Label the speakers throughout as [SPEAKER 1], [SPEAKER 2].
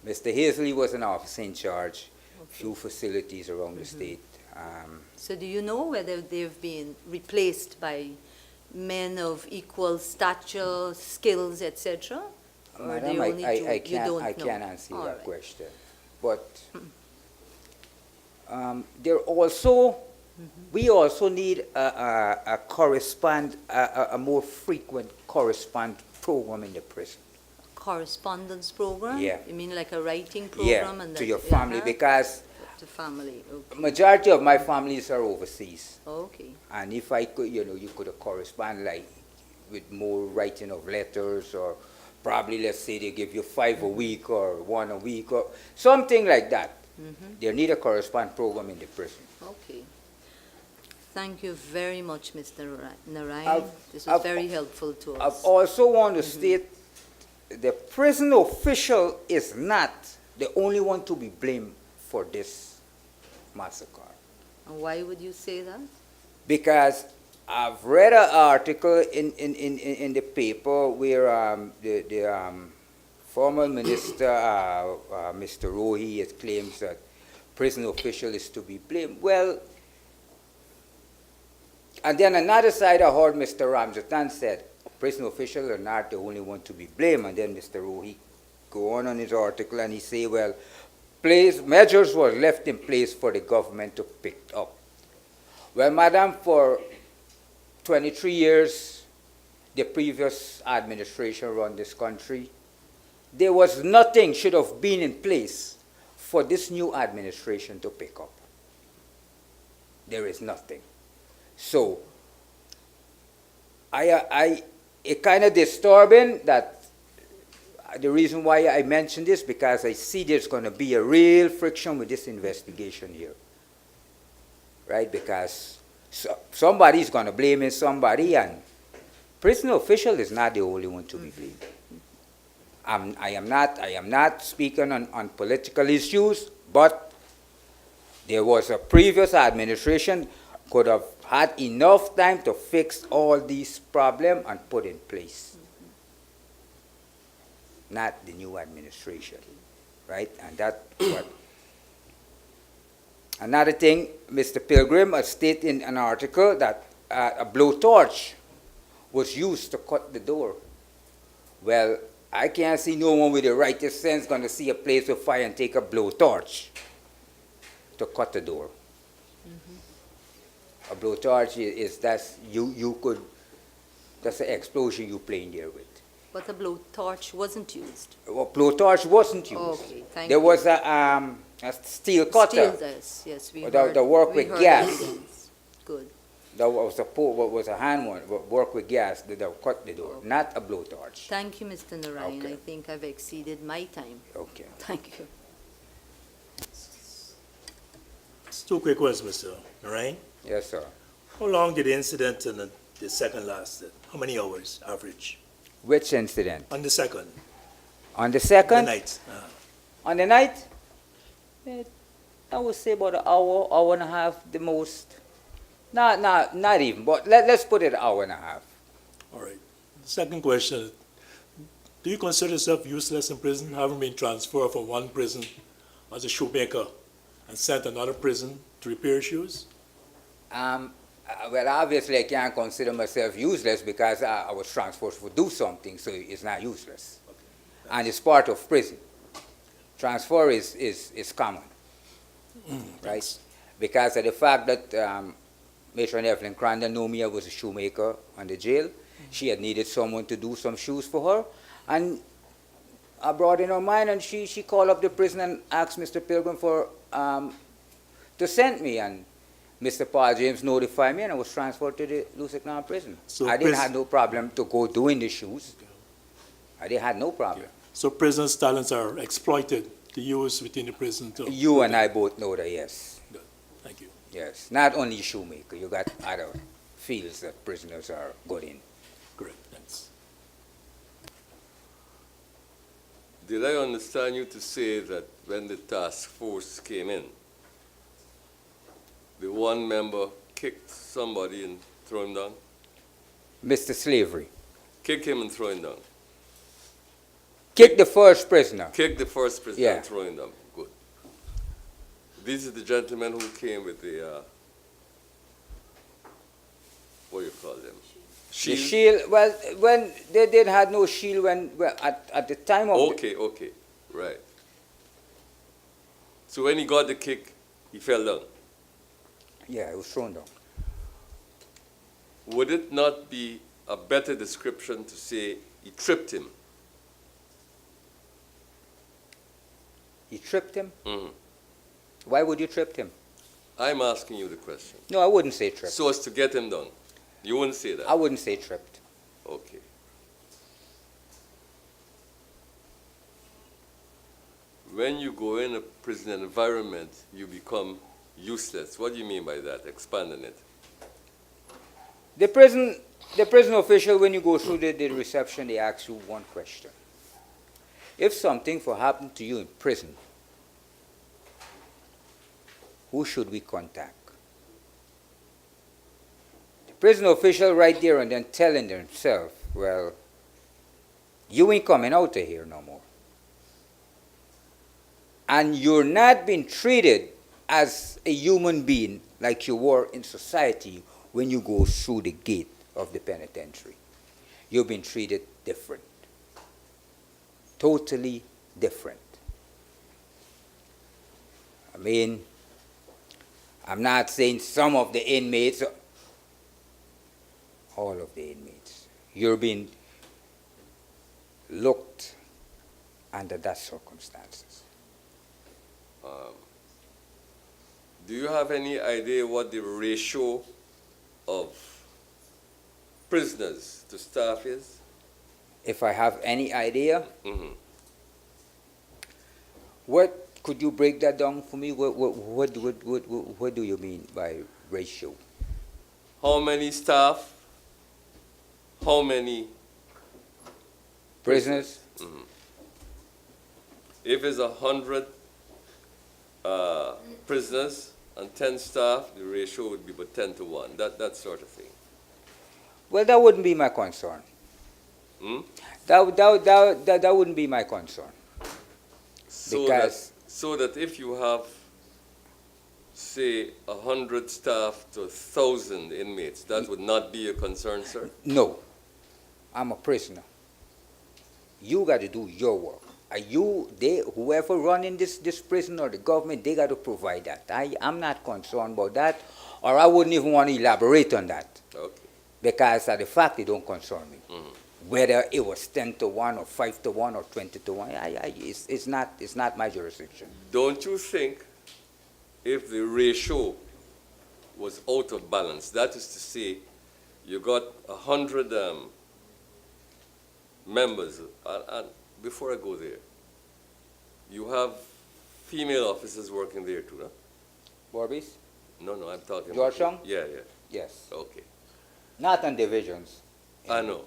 [SPEAKER 1] Mr. Hazley was an officer in charge, few facilities around the state.
[SPEAKER 2] So do you know whether they've been replaced by men of equal stature, skills, etc.? Or
[SPEAKER 1] Madam,
[SPEAKER 2] they only do,
[SPEAKER 1] I
[SPEAKER 2] you don't know?
[SPEAKER 1] can't answer
[SPEAKER 2] All
[SPEAKER 1] that
[SPEAKER 2] right.
[SPEAKER 1] question. But there also, we also need a more frequent correspond program in the prison.
[SPEAKER 2] Correspondence program?
[SPEAKER 1] Yeah.
[SPEAKER 2] You mean like a writing
[SPEAKER 1] Yeah,
[SPEAKER 2] program? And
[SPEAKER 1] to
[SPEAKER 2] that-
[SPEAKER 1] your family,
[SPEAKER 2] uh-huh.
[SPEAKER 1] because
[SPEAKER 2] To family, okay.
[SPEAKER 1] majority of my families are overseas.
[SPEAKER 2] Okay.
[SPEAKER 1] And if I could, you could correspond like with more writing of letters, or probably, let's say, they give you 5 a week or 1 a week or something like that. They need a correspond program in the prison.
[SPEAKER 2] Okay. Thank you very much, Mr. Narine.
[SPEAKER 1] I've-
[SPEAKER 2] This was
[SPEAKER 1] I've-
[SPEAKER 2] very helpful to
[SPEAKER 1] I
[SPEAKER 2] us.
[SPEAKER 1] also want to state the prison official is not the only one to be blamed for this massacre.
[SPEAKER 2] And why would you say that?
[SPEAKER 1] Because I've read an article in the paper where the former minister, Mr. Rohi, claims that prison official is to be blamed. Well, and then another side I heard Mr. Ramjatan said, prison officials are not the only one to be blamed. And then Mr. Rohi go on his article and he say, well, measures were left in place for the government to pick up. Well, madam, for 23 years, the previous administration run this country. There was nothing should have been in place for this new administration to pick up. There is nothing. So, it kind of disturbing that the reason why I mention this, because I see there's going to be a real friction with this investigation here. Right? Because somebody's going to blame somebody, and prison official is not the only one to be blamed. I am not speaking on political issues, but there was a previous administration could have had enough time to fix all these problems and put in place. Not the new administration, right? And that what. Another thing, Mr. Pilgrim stated in an article that a blowtorch was used to cut the door. Well, I can't see no one with the righteous sense going to see a place with fire and take a blowtorch to cut the door. A blowtorch is that's an explosion you playing there with.
[SPEAKER 2] But a blowtorch wasn't used.
[SPEAKER 1] Well, blowtorch wasn't used.
[SPEAKER 2] Okay, thank
[SPEAKER 1] there
[SPEAKER 2] you.
[SPEAKER 1] was a steel cutter.
[SPEAKER 2] Still does, yes. We
[SPEAKER 1] The-
[SPEAKER 2] heard,
[SPEAKER 1] the work
[SPEAKER 2] we
[SPEAKER 1] with
[SPEAKER 2] heard
[SPEAKER 1] gas.
[SPEAKER 2] of things. Good.
[SPEAKER 1] That was a hand one, work with gas that cut the door, not a blowtorch.
[SPEAKER 2] Thank you, Mr. Narine.
[SPEAKER 1] Okay.
[SPEAKER 2] I think I've exceeded my time.
[SPEAKER 1] Okay.
[SPEAKER 2] Thank you.
[SPEAKER 3] Just 2 quick ones, Mr. Narine.
[SPEAKER 1] Yes, sir.
[SPEAKER 3] How long did the incident and the second lasted? How many hours, average?
[SPEAKER 1] Which incident?
[SPEAKER 3] On the second,
[SPEAKER 1] On the
[SPEAKER 3] the
[SPEAKER 1] second?
[SPEAKER 3] night.
[SPEAKER 1] On the night? I would say about an hour, hour and a half, the most. Not even, but let's put it an hour and a half.
[SPEAKER 3] All right. Second question, do you consider yourself useless in prison, having been transferred from one prison as a shoemaker and sent to another prison to repair shoes?
[SPEAKER 1] Well, obviously I can't consider myself useless because I was transferred to do something, so it's not useless. And it's part of prison. Transfer is common, right? Because of the fact that Matron Evelyn Crandon knew me, I was a shoemaker on the jail. She had needed someone to do some shoes for her, and I brought in her mind, and she called up the prison and asked Mr. Pilgrim for to send me, and Mr. Paul James notified me, and I was transferred to the Lusignan prison.
[SPEAKER 3] So
[SPEAKER 1] I didn't have no problem to go doing the shoes. I didn't have no problem.
[SPEAKER 3] So prisoners' talents are exploited to use within the prison too?
[SPEAKER 1] You and I both know that, yes.
[SPEAKER 3] Good. Thank you.
[SPEAKER 1] Yes. Not only shoemaker, you got other fields that prisoners are good in.
[SPEAKER 3] Great, thanks.
[SPEAKER 4] Did I understand you to say that when the task force came in, the one member kicked somebody and threw him down?
[SPEAKER 1] Mr. Slavery.
[SPEAKER 4] Kick him and throw him down.
[SPEAKER 1] Kick the first prisoner.
[SPEAKER 4] Kick the first prisoner
[SPEAKER 1] Yeah.
[SPEAKER 4] and throw him down. Good. This is the gentleman who came with the, what do you call them?
[SPEAKER 1] The shield, well, when they didn't have no shield at the time of
[SPEAKER 4] Okay, right. So when he got the kick, he fell down.
[SPEAKER 1] yeah, it was thrown down.
[SPEAKER 4] Would it not be a better description to say he tripped him?
[SPEAKER 1] You tripped him?
[SPEAKER 4] Mhm.
[SPEAKER 1] Why would you trip him?
[SPEAKER 4] I'm asking you the question.
[SPEAKER 1] No, I wouldn't say tripped.
[SPEAKER 4] So as to get him down. You wouldn't say that?
[SPEAKER 1] I wouldn't say tripped.
[SPEAKER 4] Okay. When you go in a prison environment, you become useless. What do you mean by that? Expand on it.
[SPEAKER 1] The prison official, when you go through the reception, they ask you one question. If something for happened to you in prison, who should we contact? The prison official right there and then telling themselves, well, you ain't coming out of here no more. And you're not being treated as a human being like you were in society when you go through the gate of the penitentiary. You've been treated different. Totally different. I mean, I'm not saying some of the inmates, all of the inmates. You're being looked under that circumstances.
[SPEAKER 4] Do you have any idea what the ratio of prisoners to staff is?
[SPEAKER 1] If I have any idea,
[SPEAKER 4] Mhm.
[SPEAKER 1] what could you break that down for me? What do you mean by ratio?
[SPEAKER 4] How many staff? How many
[SPEAKER 1] Prisoners?
[SPEAKER 4] If it's 100 prisoners and 10 staff, the ratio would be about 10 to 1, that sort of thing.
[SPEAKER 1] Well, that wouldn't be my concern.
[SPEAKER 4] Hmm?
[SPEAKER 1] That wouldn't be my concern. Because-
[SPEAKER 4] So that if you have, say, 100 staff to 1,000 inmates, that would not be a concern, sir?
[SPEAKER 1] No, I'm a prisoner. You got to do your work. Whoever running this prison or the government, they got to provide that. I'm not concerned about that, or I wouldn't even want to elaborate on that.
[SPEAKER 4] Okay.
[SPEAKER 1] Because of the fact it don't concern me.
[SPEAKER 4] Mhm.
[SPEAKER 1] Whether it was 10 to 1 or 5 to 1 or 20 to 1, it's not my jurisdiction.
[SPEAKER 4] Don't you think if the ratio was out of balance, that is to say, you got 100 members, and before I go there, you have female officers working there too, no?
[SPEAKER 1] Barbies?
[SPEAKER 4] No, I'm talking
[SPEAKER 1] Georgetown?
[SPEAKER 4] about... Yeah,
[SPEAKER 1] Yes.
[SPEAKER 4] okay.
[SPEAKER 1] Not on divisions.
[SPEAKER 4] I know.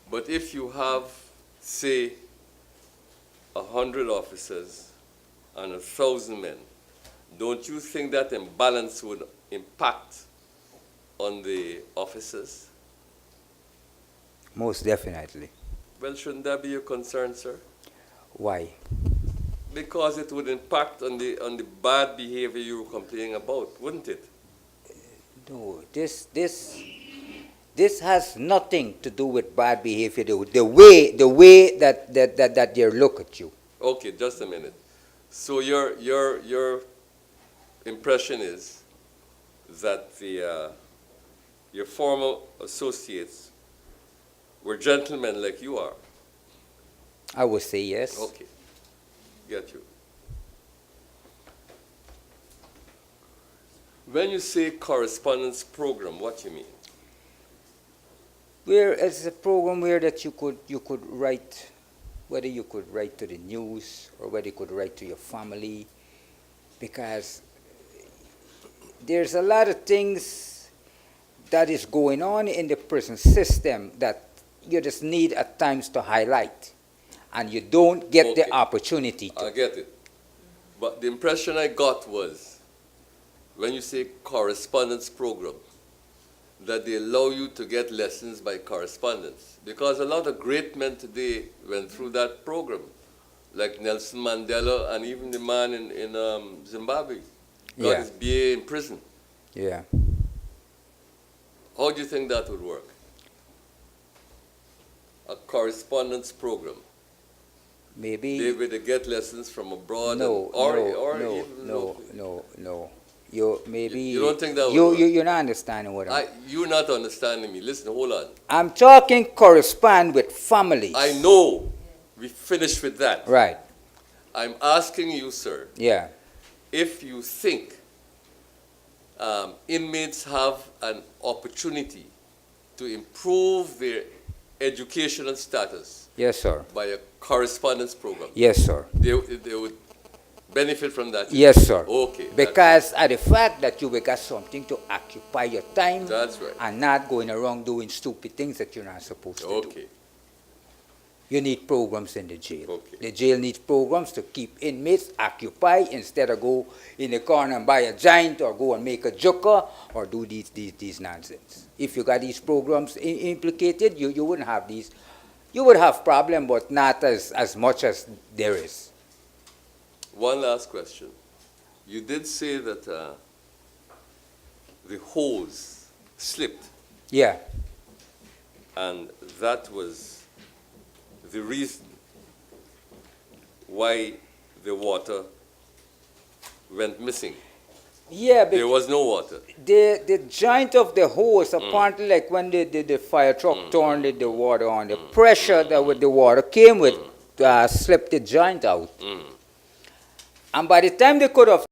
[SPEAKER 4] But if you have, say, 100 officers and 1,000 men, don't you think that imbalance would impact on the officers?
[SPEAKER 1] Most definitely.
[SPEAKER 4] Well, shouldn't that be a concern, sir?
[SPEAKER 1] Why?
[SPEAKER 4] Because it would impact on the bad behavior you were complaining about, wouldn't it?
[SPEAKER 1] No, this has nothing to do with bad behavior. The way that they look at you.
[SPEAKER 4] Okay, just a minute. So your impression is that your former associates were gentlemen like you are.
[SPEAKER 1] I would say yes.
[SPEAKER 4] Okay, get you. When you say correspondence program, what you mean?
[SPEAKER 1] Where it's a program where that you could write, whether you could write to the news or whether you could write to your family, because there's a lot of things that is going on in the prison system that you just need at times to highlight, and you don't get the
[SPEAKER 4] Okay.
[SPEAKER 1] opportunity to.
[SPEAKER 4] I get it. But the impression I got was, when you say correspondence program, that they allow you to get lessons by correspondence. Because a lot of great men today went through that program, like Nelson Mandela and even the man in Zimbabwe got
[SPEAKER 1] Yeah.
[SPEAKER 4] his BA in prison.
[SPEAKER 1] Yeah.
[SPEAKER 4] How do you think that would work? A correspondence program.
[SPEAKER 1] Maybe.
[SPEAKER 4] They would get lessons from abroad.
[SPEAKER 1] No,
[SPEAKER 4] or
[SPEAKER 1] no,
[SPEAKER 4] even
[SPEAKER 1] no, no, no. You maybe.
[SPEAKER 4] You don't think that would
[SPEAKER 1] you
[SPEAKER 4] work?
[SPEAKER 1] you're not understanding what I'm.
[SPEAKER 4] You're not understanding me. Listen, hold on.
[SPEAKER 1] I'm talking correspond with families.
[SPEAKER 4] I know. We finished with that.
[SPEAKER 1] Right.
[SPEAKER 4] I'm asking you, sir,
[SPEAKER 1] Yeah.
[SPEAKER 4] if you think inmates have an opportunity to improve their educational status
[SPEAKER 1] Yes, sir.
[SPEAKER 4] by a correspondence program,
[SPEAKER 1] Yes, sir.
[SPEAKER 4] they would benefit from that?
[SPEAKER 1] Yes, sir.
[SPEAKER 4] Okay.
[SPEAKER 1] Because of the fact that you will get something to occupy your time
[SPEAKER 4] That's right.
[SPEAKER 1] and not going around doing stupid things that you're not supposed to do.
[SPEAKER 4] Okay.
[SPEAKER 1] You need programs in the jail.
[SPEAKER 4] Okay.
[SPEAKER 1] The jail needs programs to keep inmates occupied instead of go in the corner and buy a giant or go and make a joker or do these nonsense. If you got these programs implicated, you wouldn't have these. You would have problem, but not as much as there is.
[SPEAKER 4] One last question. You did say that the hose slipped,
[SPEAKER 1] Yeah.
[SPEAKER 4] and that was the reason why the water went missing.
[SPEAKER 1] Yeah,
[SPEAKER 4] There was no water.
[SPEAKER 1] the joint of the hose, apparently, like when the fire truck turned the water on, the pressure that with the water came with slipped the joint out. And by the time they could have